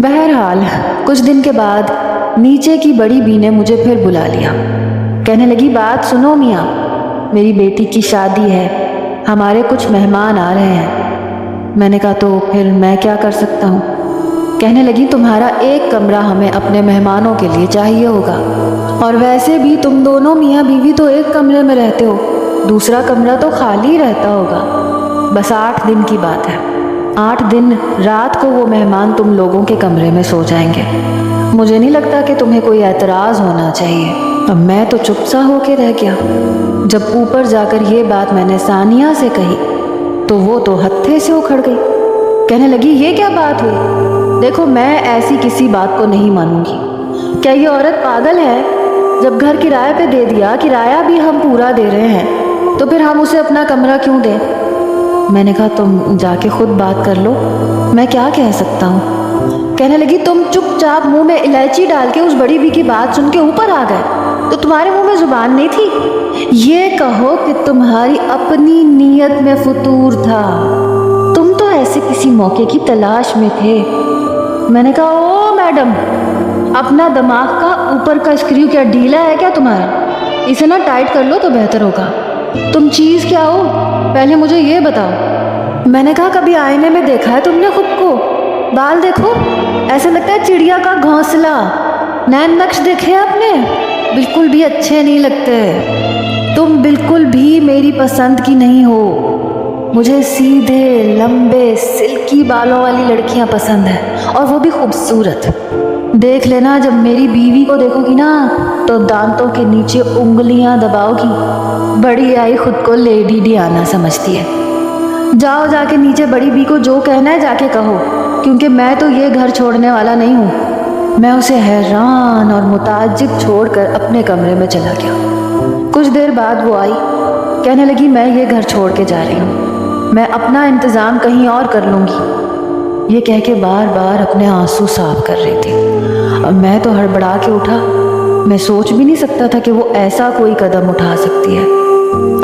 بہرحال کچھ دن کے بعد نیچے کی بڑی بی نے مجھے پھر بلا لیا۔ کہنے لگی بات سنو میاں، میری بیٹی کی شادی ہے، ہمارے کچھ مہمان آ رہے ہیں۔ میں نے کہا تو پھر میں کیا کر سکتا ہوں؟ کہنے لگی تمہارا ایک کمرہ ہمیں اپنے مہمانوں کے لیے چاہیے ہوگا، اور ویسے بھی تم دونوں میاں بیوی تو ایک کمرے میں رہتے ہو، دوسرا کمرہ تو خالی رہتا ہوگا۔ بس 8 دن کی بات ہے، 8 دن رات کو وہ مہمان تم لوگوں کے کمرے میں سو جائیں گے۔ مجھے نہیں لگتا کہ تمہیں کوئی اعتراض ہونا چاہیے۔ اب میں تو چپ سا ہو کے رہ گیا۔ جب اوپر جا کر یہ بات میں نے ثانیہ سے کہی تو وہ تو ہتھے سے اکھڑ گئی۔ کہنے لگی یہ کیا بات ہوئی؟ دیکھو میں ایسی کسی بات کو نہیں مانوں گی۔ کیا یہ عورت پاگل ہے؟ جب گھر کرائے پہ دے دیا، کرایہ بھی ہم پورا دے رہے ہیں، تو پھر ہم اسے اپنا کمرہ کیوں دیں؟ میں نے کہا تم جا کے خود بات کر لو، میں کیا کہہ سکتا ہوں؟ کہنے لگی تم چپ چاپ منہ میں الائچی ڈال کے اس بڑی بی کی بات سن کے اوپر آ گئے تو تمہارے منہ میں زبان نہیں تھی؟ یہ کہو کہ تمہاری اپنی نیت میں فطور تھا، تم تو ایسے کسی موقع کی تلاش میں تھے۔ میں نے کہا او میڈم، اپنا دماغ کا اوپر کا اسکریو کیا ڈھیلا ہے کیا تمہارا؟ اسے نہ ٹائٹ کر لو تو بہتر ہوگا۔ تم چیز کیا ہو پہلے مجھے یہ بتاؤ۔ میں نے کہا کبھی آئینے میں دیکھا ہے تم نے خود کو؟ بال دیکھو، ایسے لگتا ہے چڑیا کا گھونسلہ۔ نین نقش دیکھے آپ نے؟ بالکل بھی اچھے نہیں لگتے۔ تم بالکل بھی میری پسند کی نہیں ہو۔ مجھے سیدھے لمبے سلکی بالوں والی لڑکیاں پسند ہیں، اور وہ بھی خوبصورت۔ دیکھ لینا جب میری بیوی کو دیکھو گی نا تو دانتوں کے نیچے انگلیاں دباؤ گی۔ بڑی آئی خود کو لیڈی ڈیانا سمجھتی ہے۔ جاؤ جا کے نیچے بڑی بی کو جو کہنا ہے جا کے کہو، کیونکہ میں تو یہ گھر چھوڑنے والا نہیں ہوں۔ میں اسے حیران اور متعجب چھوڑ کر اپنے کمرے میں چلا گیا۔ کچھ دیر بعد وہ آئی، کہنے لگی میں یہ گھر چھوڑ کے جا رہی ہوں، میں اپنا انتظام کہیں اور کر لوں گی۔ یہ کہہ کے بار بار اپنے آنسو صاف کر رہی تھی۔ اب میں تو ہڑبڑا کے اٹھا۔ میں سوچ بھی نہیں سکتا تھا کہ وہ ایسا کوئی قدم اٹھا سکتی ہے۔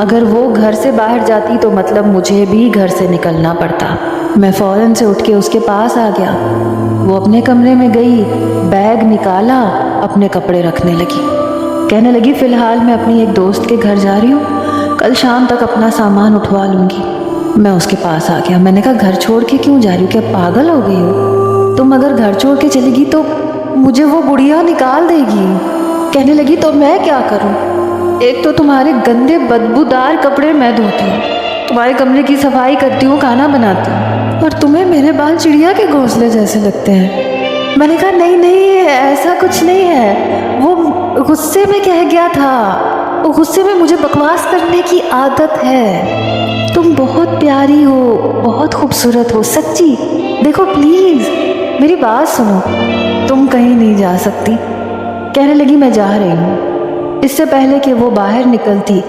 اگر وہ گھر سے باہر جاتی تو مطلب مجھے بھی گھر سے نکلنا پڑتا۔ میں فوراً سے اٹھ کے اس کے پاس آ گیا۔ وہ اپنے کمرے میں گئی، بیگ نکالا، اپنے کپڑے رکھنے لگی۔ کہنے لگی فی الحال میں اپنی ایک دوست کے گھر جا رہی ہوں، کل شام تک اپنا سامان اٹھوا لوں گی۔ میں اس کے پاس آ گیا۔ میں نے کہا گھر چھوڑ کے کیوں جا رہی ہو؟ کیا پاگل ہو گئی ہو؟ تم اگر گھر چھوڑ کے چلے گی تو مجھے وہ بڑھیا نکال دے گی۔ کہنے لگی تو میں کیا کروں؟ ایک تو تمہارے گندے بدبودار کپڑے میں دھوتی ہوں، تمہارے کمرے کی صفائی کرتی ہوں، کھانا بناتی ہوں، اور تمہیں میرے بال چڑیا کے گھونسلے جیسے لگتے ہیں۔ میں نے کہا نہیں نہیں ایسا کچھ نہیں ہے، وہ غصے میں کہہ گیا تھا، وہ غصے میں مجھے بکواس کرنے کی عادت ہے۔ تم بہت پیاری ہو، بہت خوبصورت ہو، سچی۔ دیکھو پلیز میری بات سنو، تم کہیں نہیں جا سکتی۔ کہنے لگی میں جا رہی ہوں۔ اس سے پہلے کہ وہ باہر نکلتی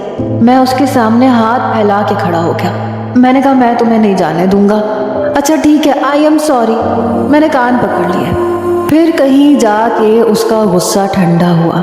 میں اس کے سامنے ہاتھ پھیلا کے کھڑا ہو گیا۔ میں نے کہا میں تمہیں نہیں جانے دوں گا۔ اچھا ٹھیک ہے، آئی ایم سوری۔ میں نے کان پکڑ لیے۔ پھر کہیں جا کے اس کا غصہ ٹھنڈا ہوا۔